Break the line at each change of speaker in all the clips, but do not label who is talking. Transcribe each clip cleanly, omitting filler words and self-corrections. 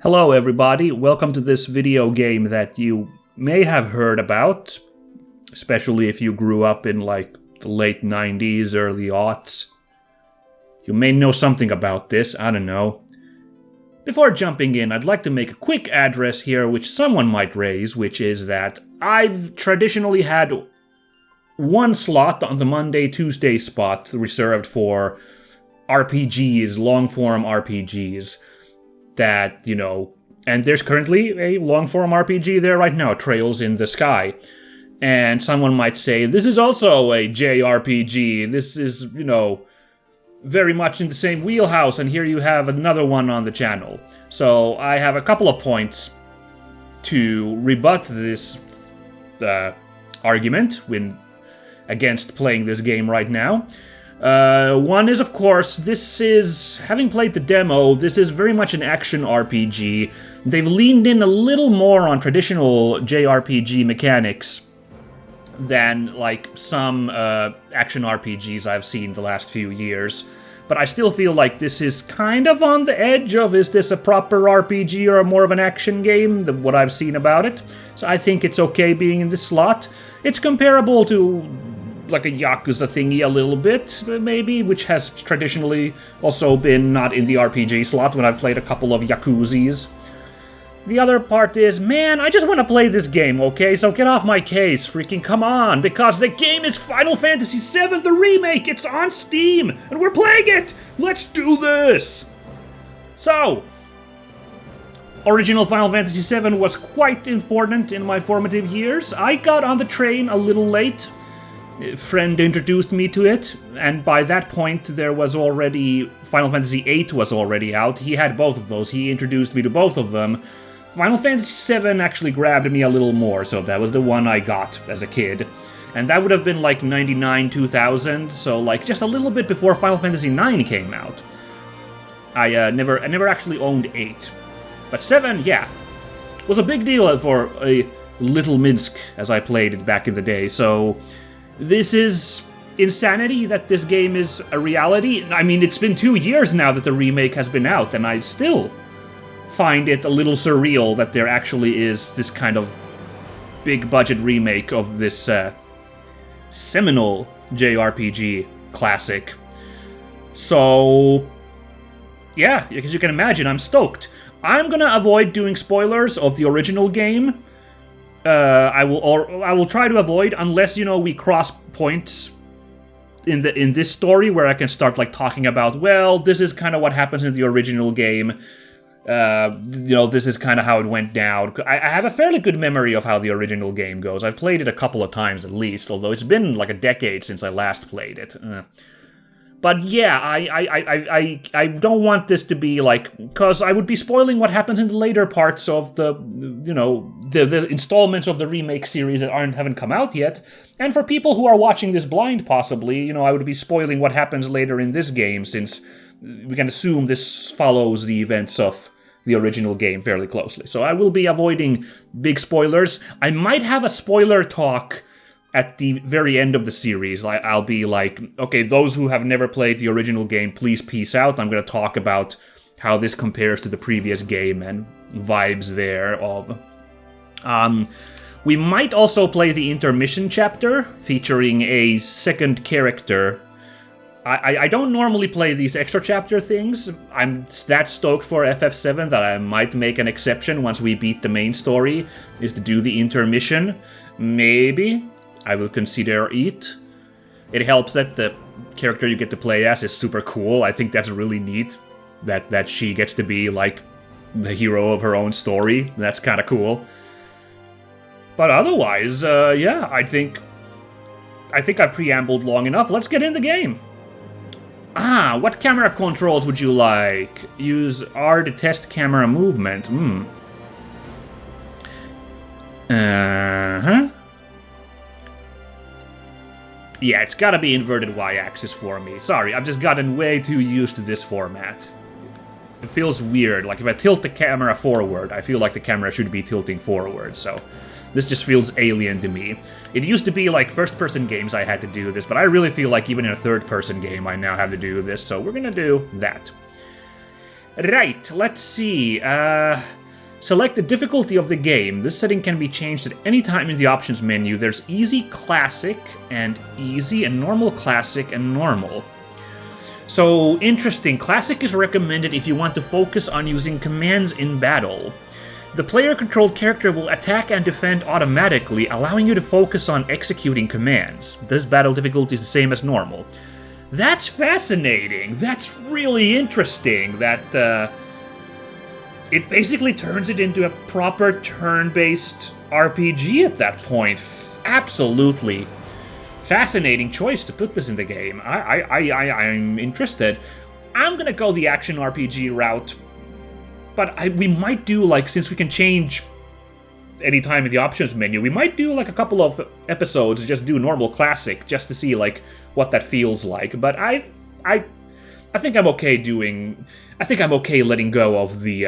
Hello everybody, welcome to this video game that you may have heard about, especially if you grew up in like the late 90s, early aughts. You may know something about this, I don't know. Before jumping in, I'd like to make a quick address here which someone might raise, which is that I've traditionally had one slot on the Monday-Tuesday spot reserved for RPGs, long-form RPGs. That, you know, and there's currently a long-form RPG there right now, Trails in the Sky. And someone might say, this is also a JRPG, this is, you know, very much in the same wheelhouse, and here you have another one on the channel. So I have a couple of points to rebut this argument against playing this game right now. One is, of course, having played the demo, this is very much an action RPG. They've leaned in a little more on traditional JRPG mechanics than, like, some action RPGs I've seen the last few years. But I still feel like this is kind of on the edge of, is this a proper RPG or more of an action game, what I've seen about it. So I think it's okay being in this slot. It's comparable to like a Yakuza thingy a little bit, maybe, which has traditionally also been not in the RPG slot when I've played a couple of Yakuzis. The other part is, man, I just want to play this game, okay? So get off my case, freaking come on, because the game is Final Fantasy VII, the remake! It's on Steam, and we're playing it! Let's do this! So, original Final Fantasy VII was quite important in my formative years. I got on the train a little late. A friend introduced me to it, and by that point there was already Final Fantasy VIII was already out. He had both of those. He introduced me to both of them. Final Fantasy VII actually grabbed me a little more, so that was the one I got as a kid. And that would have been like 99, 2000, so like just a little bit before Final Fantasy IX came out. I never actually owned 8. But 7, yeah, was a big deal for a Little Minsk as I played it back in the day, so this is insanity that this game is a reality. I mean, it's been 2 years now that the remake has been out, and I still find it a little surreal that there actually is this kind of big-budget remake of this seminal JRPG classic. So, yeah, as you can imagine, I'm stoked. I'm gonna avoid doing spoilers of the original game. I will try to avoid, unless, you know, we cross points in this story where I can start like talking about, well, this is kind of what happens in the original game. You know, this is kind of how it went down. I have a fairly good memory of how the original game goes. I've played it a couple of times at least, although it's been like a decade since I last played it. But yeah, I don't want this to be like, because I would be spoiling what happens in the later parts of the, you know, the installments of the remake series that haven't come out yet. And for people who are watching this blind, possibly, you know, I would be spoiling what happens later in this game, since we can assume this follows the events of the original game fairly closely. So I will be avoiding big spoilers. I might have a spoiler talk at the very end of the series. I'll be like, okay, those who have never played the original game, please peace out. I'm going to talk about how this compares to the previous game and vibes thereof. We might also play the intermission chapter, featuring a second character. I don't normally play these extra chapter things. I'm that stoked for FF7 that I might make an exception once we beat the main story, is to do the intermission. Maybe I will consider it. It helps that the character you get to play as is super cool. I think that's really neat, that she gets to be like the hero of her own story. That's kind of cool. But otherwise, yeah, I think I've preambled long enough. Let's get in the game. What camera controls would you like? Use R to test camera movement. Yeah, it's gotta be inverted y-axis for me. Sorry, I've just gotten way too used to this format. It feels weird. Like, if I tilt the camera forward, I feel like the camera should be tilting forward, so this just feels alien to me. It used to be like first-person games I had to do this, but I really feel like even in a third-person game I now have to do this, so we're gonna do that. Right, let's see. Select the difficulty of the game. This setting can be changed at any time in the options menu. There's easy, classic, and easy, and normal, classic, and normal. So, interesting. Classic is recommended if you want to focus on using commands in battle. The player-controlled character will attack and defend automatically, allowing you to focus on executing commands. This battle difficulty is the same as normal. That's fascinating. That's really interesting. That, it basically turns it into a proper turn-based RPG at that point. Absolutely fascinating choice to put this in the game. I'm interested. I'm gonna go the action RPG route, but we might do, like, since we can change anytime in the options menu, we might do, like, a couple of episodes, just do normal classic, just to see, like, what that feels like. But I think I'm okay doing... I think I'm okay letting go of the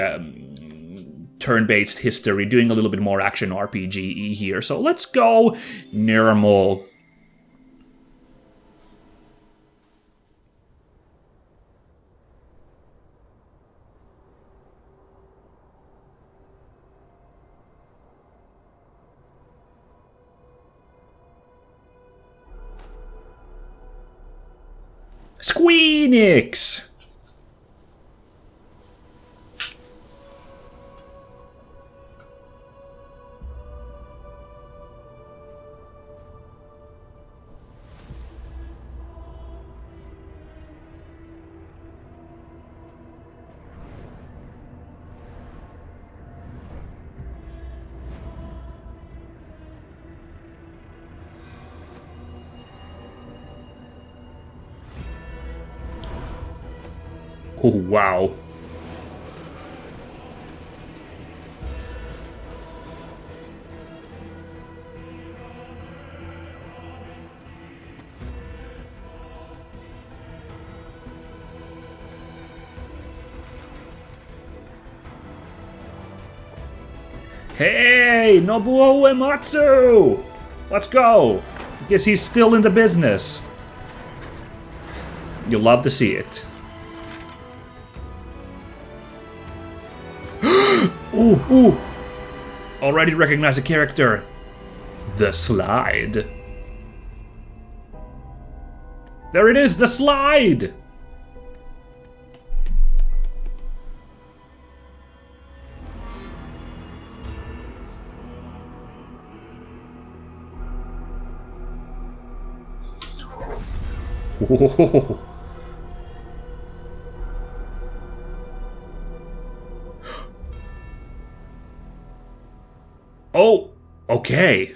turn-based history, doing a little bit more action RPG here. So let's go normal. Squeenix! Oh, wow. Hey, Nobuo Uematsu! Let's go! Guess he's still in the business. You'll love to see it. Ooh, ooh! Already recognize a character. The slide. There it is, the slide! Whoa. Oh, okay.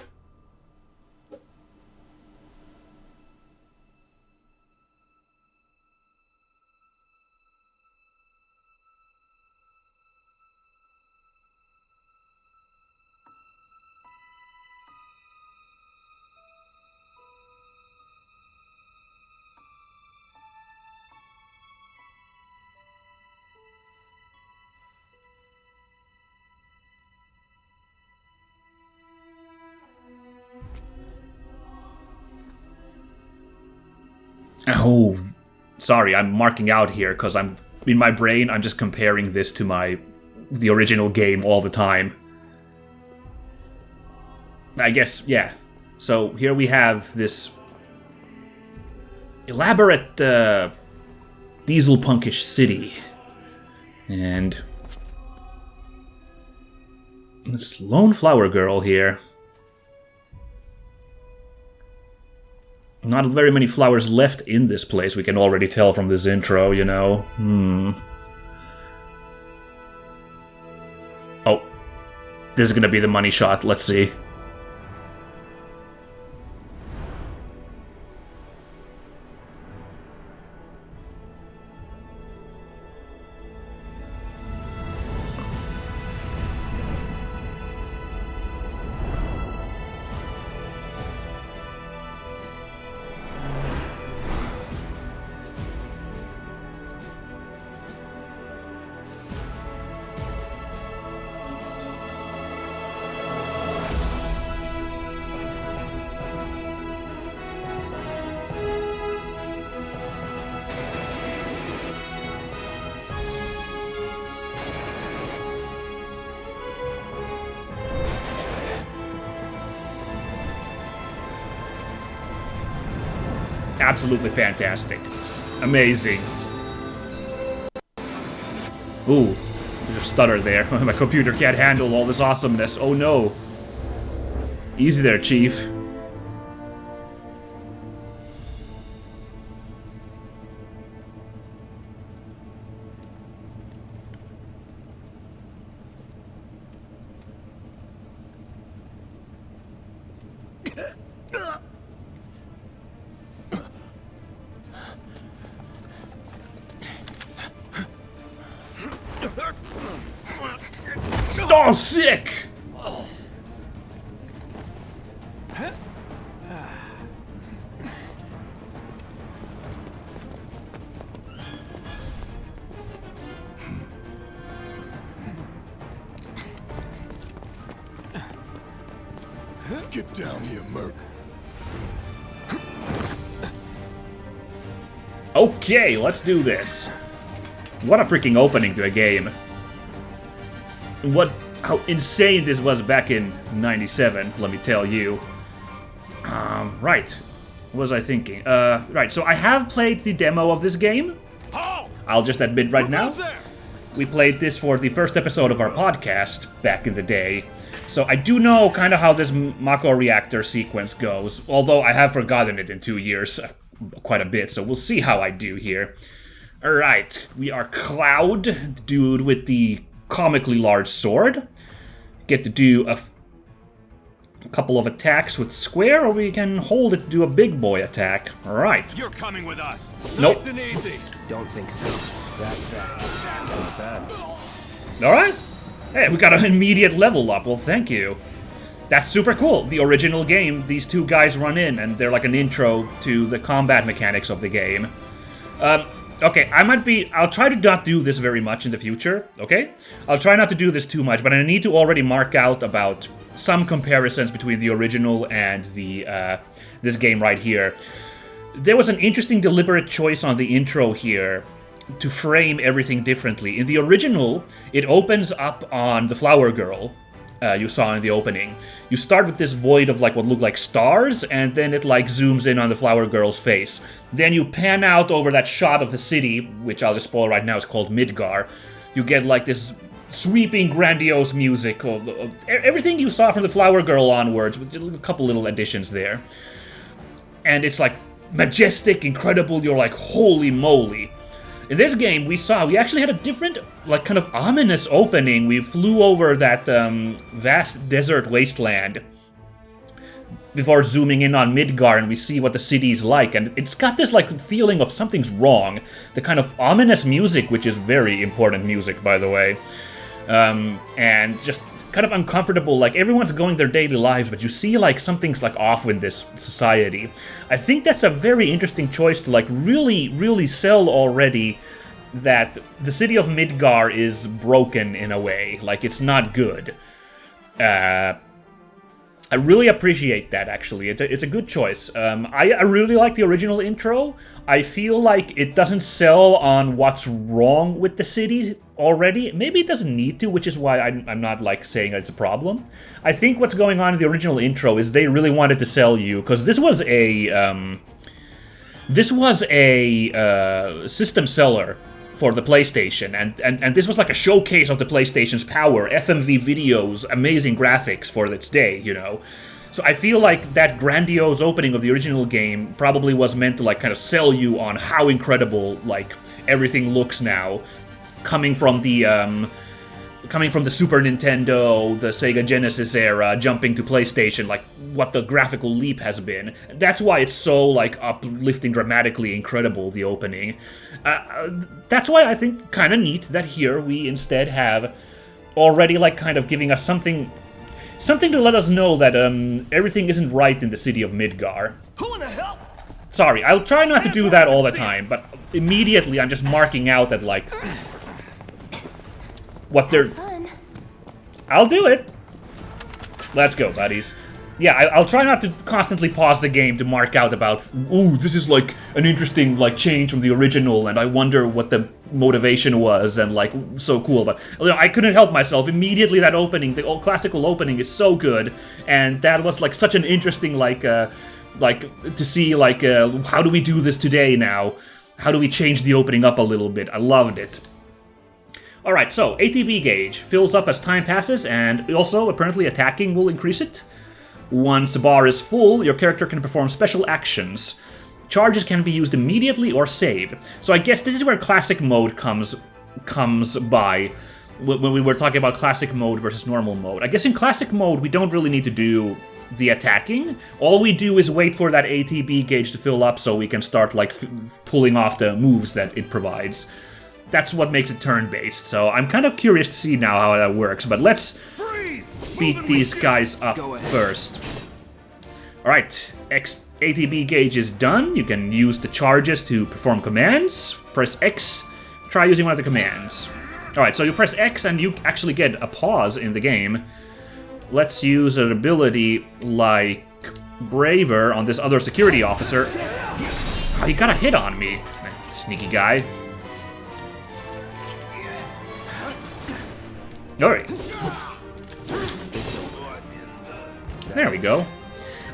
Oh, sorry, I'm marking out here because I'm in my brain. I'm just comparing this to the original game all the time. I guess, yeah. So here we have this elaborate diesel punkish city, and this lone flower girl here. Not very many flowers left in this place, we can already tell from this intro, you know. Oh. This is gonna be the money shot, let's see. absolutely fantastic. Amazing. Ooh, there's a stutter there. My computer can't handle all this awesomeness. Oh no. Easy there, Chief. Oh, sick!
Get down here, Merc.
Okay, let's do this. What a freaking opening to a game. How insane this was back in '97, let me tell you. Right. What was I thinking? Right, so I have played the demo of this game. I'll just admit right now. We played this for the first episode of our podcast back in the day. So I do know kind of how this Mako reactor sequence goes, although I have forgotten it in 2 years quite a bit, so we'll see how I do here. Alright, we are Cloud, the dude with the comically large sword. Get to do a couple of attacks with square, or we can hold it to do a big boy attack. Alright.
You're coming with us.
Nope.
Nice and easy.
Don't think so. That's that. Not bad.
Alright. Hey, we got an immediate level up. Well, thank you. That's super cool. The original game, these two guys run in, and they're like an intro to the combat mechanics of the game. Okay, I'll try to not do this very much in the future, okay? I'll try not to do this too much, but I need to already mark out about some comparisons between the original and the this game right here. There was an interesting deliberate choice on the intro here to frame everything differently. In the original, it opens up on the flower girl you saw in the opening. You start with this void of like what look like stars, and then it like zooms in on the flower girl's face. Then you pan out over that shot of the city, which I'll just spoil right now, is called Midgar. You get like this sweeping, grandiose music of everything you saw from the flower girl onwards, with a couple little additions there. And it's like majestic, incredible, you're like, holy moly. In this game, we actually had a different, like, kind of ominous opening. We flew over that vast desert wasteland before zooming in on Midgar, and we see what the city's like. And it's got this, like, feeling of something's wrong. The kind of ominous music, which is very important music, by the way. And just kind of uncomfortable, like, everyone's going their daily lives, but you see, like, something's, like, off with this society. I think that's a very interesting choice to, like, really, really sell already that the city of Midgar is broken in a way. Like, it's not good. I really appreciate that, actually. It's a good choice. I really like the original intro. I feel like it doesn't sell on what's wrong with the city already. Maybe it doesn't need to, which is why I'm not, like, saying it's a problem. I think what's going on in the original intro is they really wanted to sell you, because this was a system seller for the PlayStation, and this was like a showcase of the PlayStation's power, FMV videos, amazing graphics for its day, you know. So I feel like that grandiose opening of the original game probably was meant to, like, kind of sell you on how incredible, like, everything looks now, coming from the Super Nintendo, the Sega Genesis era, jumping to PlayStation, like, what the graphical leap has been. That's why it's so, like, uplifting, dramatically incredible, the opening. That's why I think kind of neat that here we instead have already, like, kind of giving us something to let us know that everything isn't right in the city of Midgar.
Who in the hell?
Sorry, I'll try not to do that all the time, but immediately I'm just marking out that, like, what they're... I'll do it. Let's go, buddies. Yeah, I'll try not to constantly pause the game to mark out about, ooh, this is, like, an interesting, like, change from the original, and I wonder what the motivation was, and, like, so cool. But, you know, I couldn't help myself. Immediately that opening, the old classical opening is so good, and that was, like, such an interesting, like, like, to see, like, how do we do this today now? How do we change the opening up a little bit? I loved it. Alright, so, ATB gauge fills up as time passes, and also, apparently, attacking will increase it. Once the bar is full, your character can perform special actions. Charges can be used immediately or saved. So I guess this is where classic mode comes by, when we were talking about classic mode versus normal mode. I guess in classic mode, we don't really need to do the attacking. All we do is wait for that ATB gauge to fill up so we can start, like, pulling off the moves that it provides. That's what makes it turn-based, so I'm kind of curious to see now how that works, but let's beat these guys up first. Alright, ATB gauge is done. You can use the charges to perform commands. Press X, try using one of the commands. Alright, so you press X and you actually get a pause in the game. Let's use an ability like Braver on this other security officer. Oh, he got a hit on me, sneaky guy. Alright. There we go.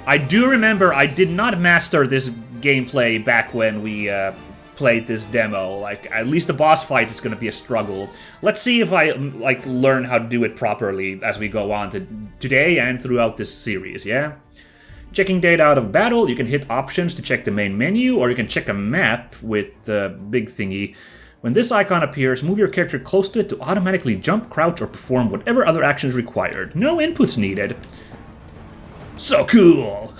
I do remember I did not master this gameplay back when we played this demo. Like, at least the boss fight is going to be a struggle. Let's see if I, like, learn how to do it properly as we go on today and throughout this series, yeah? Checking data out of battle, you can hit options to check the main menu, or you can check a map with the big thingy. When this icon appears, move your character close to it to automatically jump, crouch, or perform whatever other action is required. No inputs needed. So cool!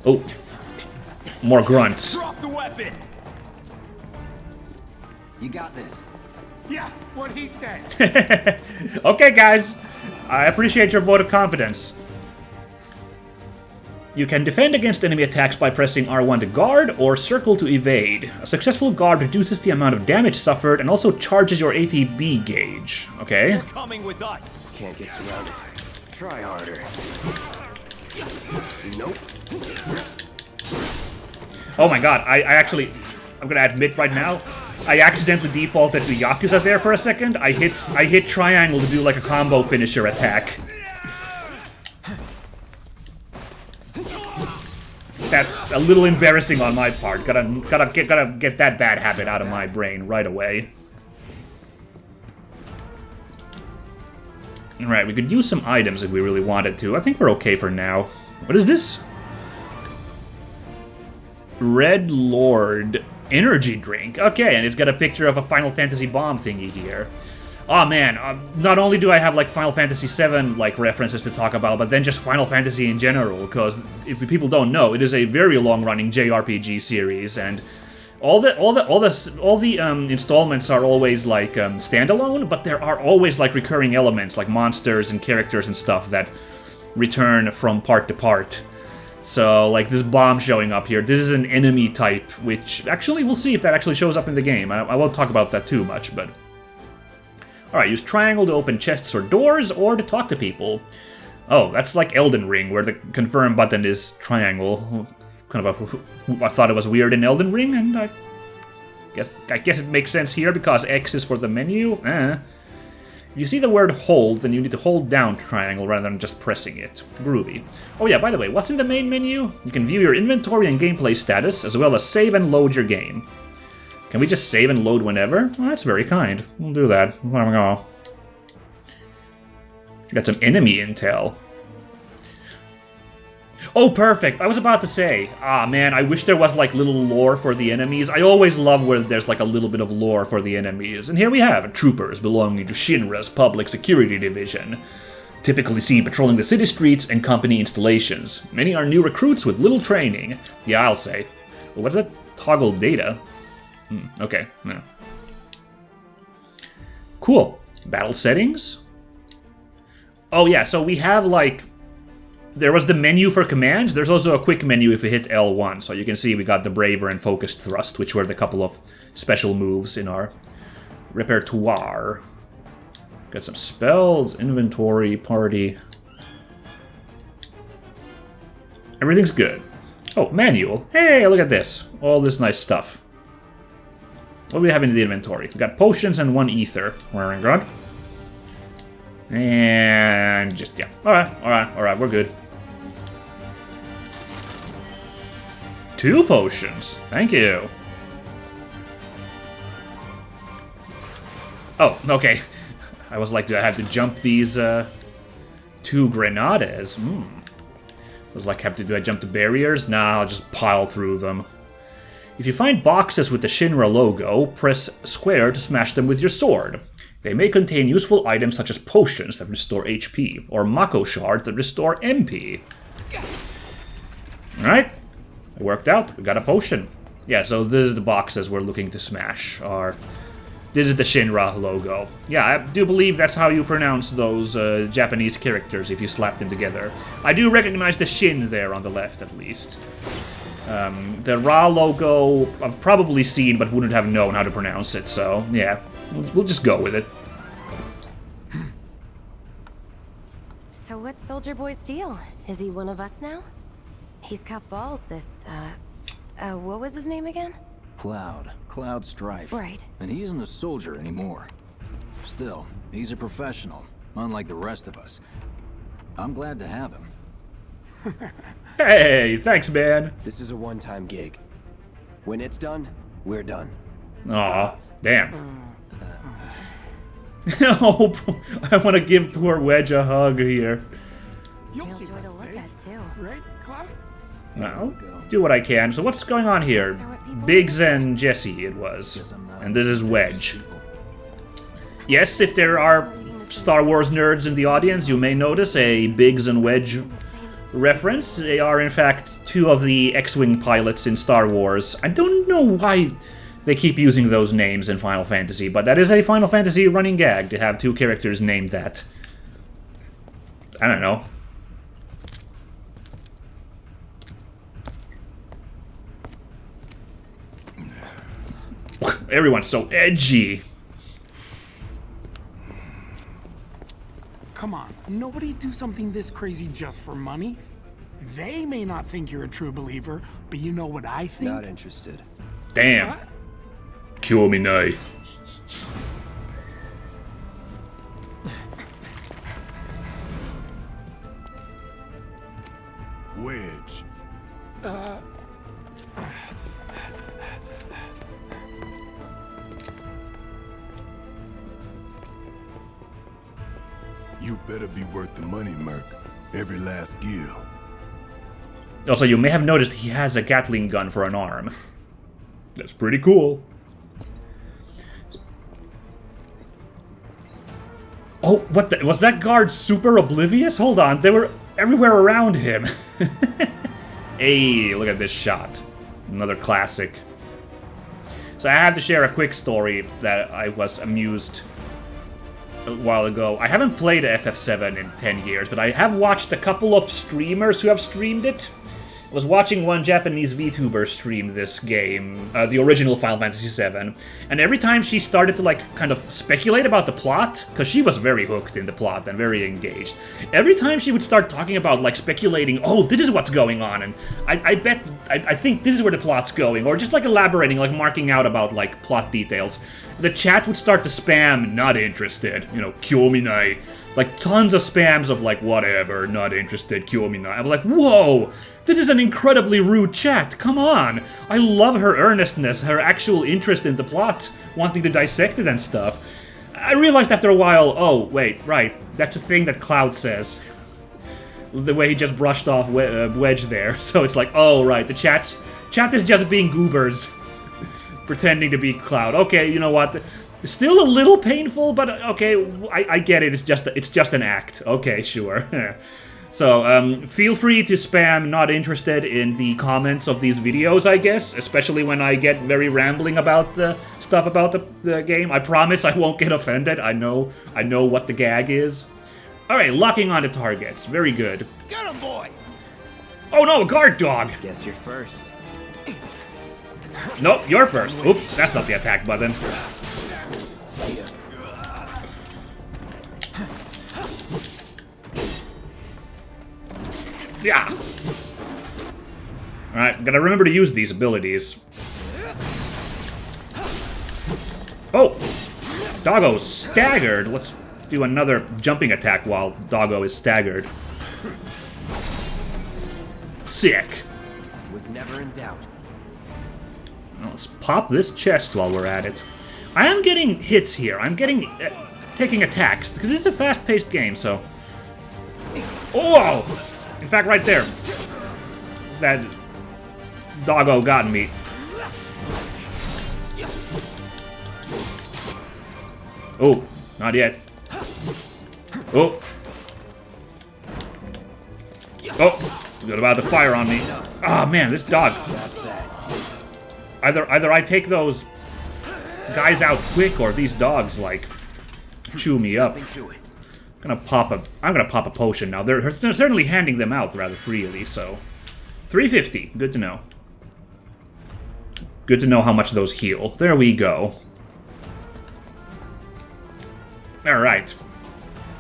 Oh. More grunts.
Drop the weapon!
You got this.
Yeah, what he said.
Okay, guys. I appreciate your vote of confidence. You can defend against enemy attacks by pressing R1 to guard or circle to evade. A successful guard reduces the amount of damage suffered and also charges your ATB gauge. Okay.
You're coming with us.
Can't get surrounded. Try harder. Nope.
Oh my god, I'm gonna admit right now, I accidentally defaulted to Yakuza there for a second. I hit triangle to do like a combo finisher attack. That's a little embarrassing on my part. Gotta get that bad habit out of my brain right away. Alright, we could use some items if we really wanted to. I think we're okay for now. What is this? Red Lord energy drink. Okay, and it's got a picture of a Final Fantasy bomb thingy here. Oh man, not only do I have like Final Fantasy VII like references to talk about, but then just Final Fantasy in general, because if people don't know, it is a very long-running JRPG series, and all the installments are always like standalone, but there are always like recurring elements, like monsters and characters and stuff that return from part to part. So, like, this bomb showing up here, this is an enemy type, which actually, we'll see if that actually shows up in the game. I won't talk about that too much, but... Alright, use triangle to open chests or doors, or to talk to people. Oh, that's like Elden Ring, where the confirm button is triangle. Kind of I thought it was weird in Elden Ring, and I guess it makes sense here, because X is for the menu. If you see the word hold, then you need to hold down triangle rather than just pressing it. Groovy. Oh yeah, by the way, what's in the main menu? You can view your inventory and gameplay status, as well as save and load your game. Can we just save and load whenever? Well, that's very kind. We'll do that. There we go. Got some enemy intel. Oh, perfect! I was about to say, ah man, I wish there was like little lore for the enemies. I always love where there's like a little bit of lore for the enemies. And here we have troopers belonging to Shinra's Public Security Division, typically seen patrolling the city streets and company installations. Many are new recruits with little training. Yeah, I'll say. Well, what's that? Toggle data? Okay, yeah. Cool. Battle settings? Oh yeah, so we have like... There was the menu for commands. There's also a quick menu if you hit L1. So you can see we got the Braver and Focused Thrust, which were the couple of special moves in our repertoire. Got some spells, inventory, party. Everything's good. Oh, manual. Hey, look at this. All this nice stuff. What do we have in the inventory? We got potions and 1 ether. Very good. And just, yeah. Alright, we're good. 2 potions. Thank you. Oh, okay. I was like, do I have to jump these 2 grenades? I was like, do I jump the barriers? Nah, I'll just pile through them. If you find boxes with the Shinra logo, press square to smash them with your sword. They may contain useful items such as potions that restore HP, or Mako shards that restore MP. Alright, it worked out. We got a potion. Yeah, so this is the boxes we're looking to smash. This is the Shinra logo. Yeah, I do believe that's how you pronounce those Japanese characters if you slap them together. I do recognize the Shin there on the left, at least. The Ra logo I've probably seen but wouldn't have known how to pronounce it, so yeah, we'll just go with it.
So what's Soldier Boy's deal? Is he one of us now? He's got balls, this, what was his name again?
Cloud Strife.
Right.
And he isn't a soldier anymore. Still, he's a professional, unlike the rest of us. I'm glad to have him.
Hey, thanks, man.
This is a one-time gig. When it's done, we're done.
Aw, damn. Oh, I want to give poor Wedge a hug here.
You'll
Real
keep
joy
us
to look
safe,
at, too.
right, Cloud?
I'll do what I can. So what's going on here? Biggs and Jesse, it was. And this is Wedge. Yes, if there are Star Wars nerds in the audience, you may notice a Biggs and Wedge reference. They are, in fact, 2 of the X-Wing pilots in Star Wars. I don't know why they keep using those names in Final Fantasy, but that is a Final Fantasy running gag to have 2 characters named that. I don't know. Everyone's so edgy.
Come on, nobody do something this crazy just for money. They may not think you're a true believer, but you know what I think?
Not interested.
Damn.
What?
Kill me now.
Wedge. You better be worth the money, Merc. Every last gil.
Also, you may have noticed he has a Gatling gun for an arm. That's pretty cool. Oh, what the? Was that guard super oblivious? Hold on, they were everywhere around him. Hey, look at this shot. Another classic. So I have to share a quick story that I was amused a while ago. I haven't played FF7 in 10 years, but I have watched a couple of streamers who have streamed it. I was watching one Japanese VTuber stream this game, the original Final Fantasy VII, and every time she started to, like, kind of speculate about the plot, because she was very hooked in the plot and very engaged, every time she would start talking about, like, speculating, oh, this is what's going on, and I think this is where the plot's going, or just, like, elaborating, like, marking out about, like, plot details, the chat would start to spam, not interested, you know, kyominai. Like, tons of spams of, like, whatever, not interested, kyominai. I was like, whoa! This is an incredibly rude chat, come on! I love her earnestness, her actual interest in the plot, wanting to dissect it and stuff. I realized after a while, oh, wait, right, that's a thing that Cloud says. The way he just brushed off Wedge there, so it's like, oh, right, the chat is just being goobers, pretending to be Cloud. Okay, you know what? Still a little painful, but okay, I get it. It's just an act. Okay, sure. So, feel free to spam not interested in the comments of these videos, I guess, especially when I get very rambling about the stuff about the game. I promise I won't get offended. I know what the gag is. Alright, locking onto targets. Very good.
Get him, boy!
Oh no, a guard dog!
Guess you're first.
Nope, you're first. Oops, that's not the attack button. Yeah. Alright, gotta remember to use these abilities. Oh! Doggo's staggered. Let's do another jumping attack while Doggo is staggered. Sick.
Was never in doubt.
Let's pop this chest while we're at it. I am getting hits here. I'm getting... taking attacks, because it's a fast-paced game, so... Oh! In fact, right there. That doggo got me. Oh, not yet. Oh. Oh, good about to fire on me. Ah, man, this dog. Either I take those guys out quick, or these dogs, like, chew me up. I'm gonna pop a potion now. They're certainly handing them out rather freely, so... 350, good to know. Good to know how much those heal. There we go. Alright.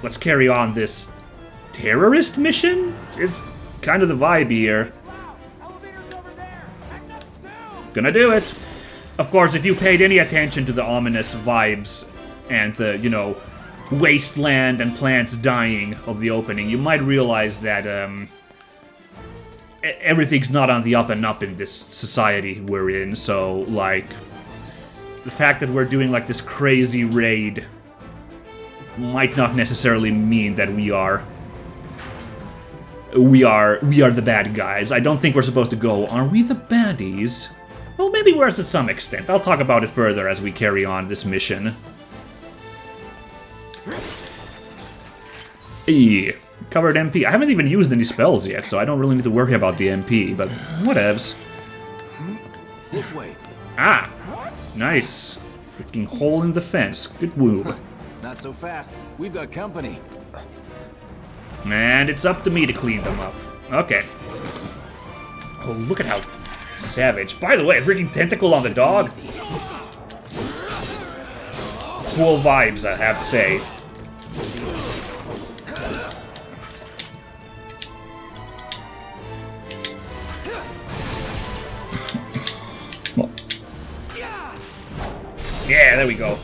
Let's carry on this terrorist mission? Is kind of the vibe here. Gonna do it. Of course, if you paid any attention to the ominous vibes and the, you know, wasteland and plants dying of the opening, you might realize that everything's not on the up and up in this society we're in, so, like, the fact that we're doing, like, this crazy raid might not necessarily mean that we are the bad guys. I don't think we're supposed to go, are we the baddies? Well, maybe we're to some extent. I'll talk about it further as we carry on this mission. Eee, covered MP. I haven't even used any spells yet, so I don't really need to worry about the MP, but whatevs.
This way.
Ah, nice. Freaking hole in the fence. Good move.
Not so fast. We've got company.
And it's up to me to clean them up. Okay. Oh, look at how savage. By the way, a freaking tentacle on the dog. Cool vibes, I have to say. Yeah, there we go.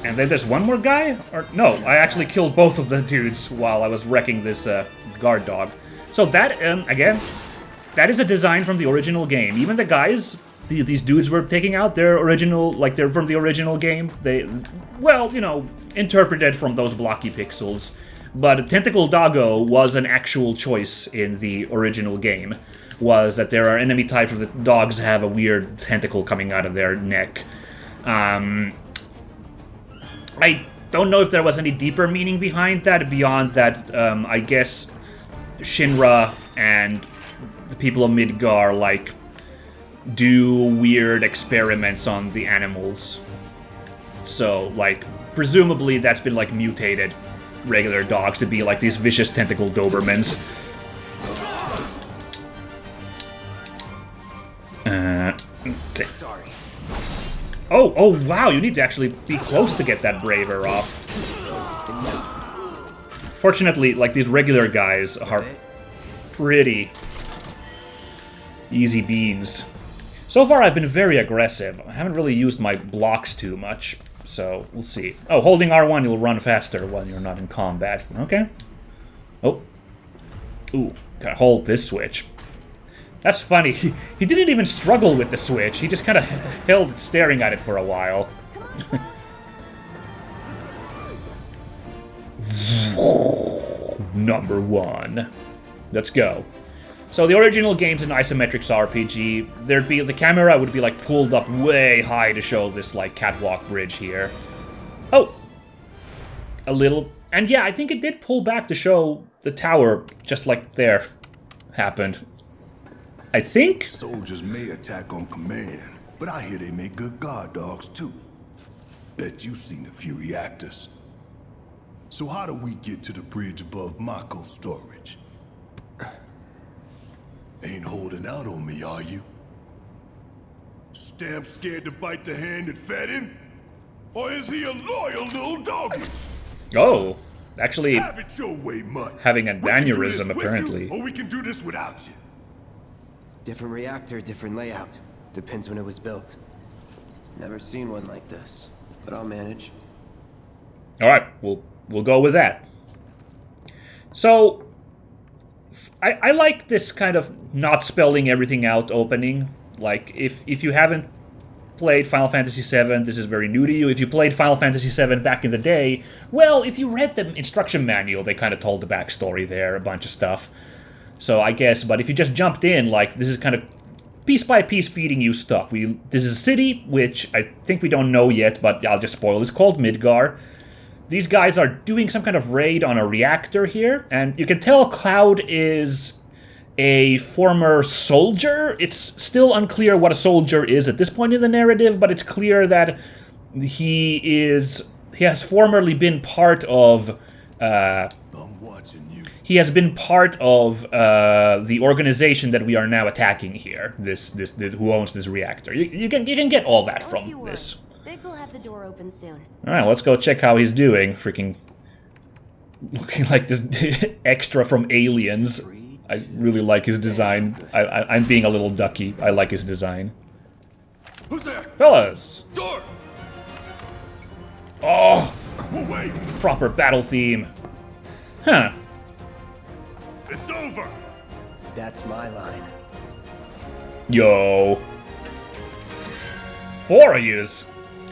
And then there's one more guy? Or no, I actually killed both of the dudes while I was wrecking this guard dog. So that, again, that is a design from the original game. Even the guys, these dudes we're taking out, they're original, like they're from the original game. They, well, you know, interpreted from those blocky pixels. But Tentacle Doggo was an actual choice in the original game. Was that there are enemy types where the dogs have a weird tentacle coming out of their neck. I don't know if there was any deeper meaning behind that, beyond that, I guess Shinra and the people of Midgar, like, do weird experiments on the animals. So, like, presumably that's been, like, mutated regular dogs to be, like, these vicious tentacle Dobermans.
Sorry.
Oh, wow, you need to actually be close to get that braver off. Fortunately, like, these regular guys are pretty easy beans. So far, I've been very aggressive. I haven't really used my blocks too much, so we'll see. Oh, holding R1, you'll run faster when you're not in combat. Okay. Oh. Ooh, gotta hold this switch. That's funny. He didn't even struggle with the switch. He just kind of held staring at it for a while. Number 1. Let's go. So the original game's an isometrics RPG. The camera would be like pulled up way high to show this like catwalk bridge here. Oh, a little, and yeah, I think it did pull back to show the tower just like there happened. I think.
Soldiers may attack on command, but I hear they make good guard dogs too. Bet you've seen a few reactors. So how do we get to the bridge above Mako storage? Ain't holding out on me, are you? Stamp scared to bite the hand that fed him? Or is he a loyal little doggy?
Oh, actually
Have it your way, Mutt.
having an
We can do this
aneurysm
with
apparently.
you, or we can do this without you.
Different reactor, different layout. Depends when it was built. Never seen one like this, but I'll manage.
All right, we'll go with that. So, I like this kind of not spelling everything out opening. Like, if you haven't played Final Fantasy VII, this is very new to you. If you played Final Fantasy VII back in the day, well, if you read the instruction manual, they kind of told the backstory there, a bunch of stuff. So I guess, but if you just jumped in, like, this is kind of piece by piece feeding you stuff. This is a city, which I think we don't know yet, but I'll just spoil. It's called Midgar. These guys are doing some kind of raid on a reactor here, and you can tell Cloud is a former soldier. It's still unclear what a soldier is at this point in the narrative, but it's clear that he has formerly been part of he has been part of the organization that we are now attacking here. This who owns this reactor. You can get all that from this.
Biggs will have the door open soon.
All right, let's go check how he's doing. Freaking looking like this extra from Aliens. I really like his design. I'm being a little ducky. I like his design.
Who's there?
Fellas!
Door!
Oh!
Wait!
Proper battle theme. Huh.
It's over!
That's my line.
Yo. 4 of yous.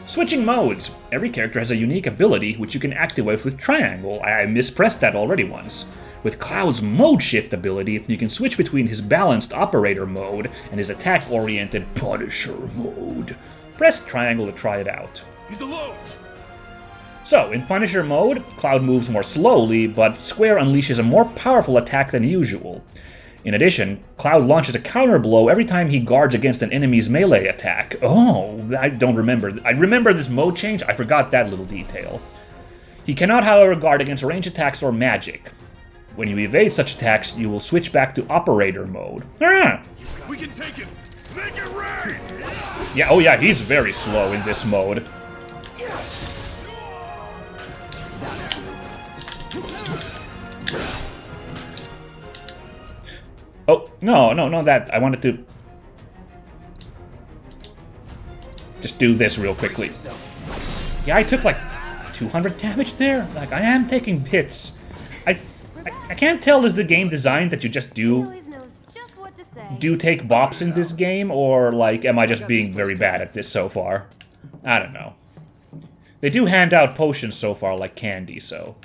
Switching modes. Every character has a unique ability which you can activate with triangle. I mispressed that already once. With Cloud's mode shift ability, you can switch between his balanced operator mode and his attack-oriented Punisher mode. Press triangle to try it out.
He's alone!
So, in Punisher mode, Cloud moves more slowly, but Square unleashes a more powerful attack than usual. In addition, Cloud launches a counter blow every time he guards against an enemy's melee attack. Oh, I don't remember. I remember this mode change, I forgot that little detail. He cannot, however, guard against range attacks or magic. When you evade such attacks, you will switch back to operator mode. Ah!
We can take it! Make it rain!
Yeah, oh yeah, he's very slow in this mode. Oh, no, that. I wanted to just do this real quickly. Yeah, I took like 200 damage there. Like, I am taking hits. I can't tell, is the game designed that you just do take bops in this game, or like, am I just being very bad at this so far? I don't know. They do hand out potions so far like candy, so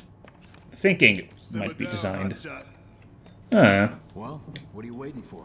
thinking it might be designed.
Hotshot.
Huh.
Well, what are you waiting for?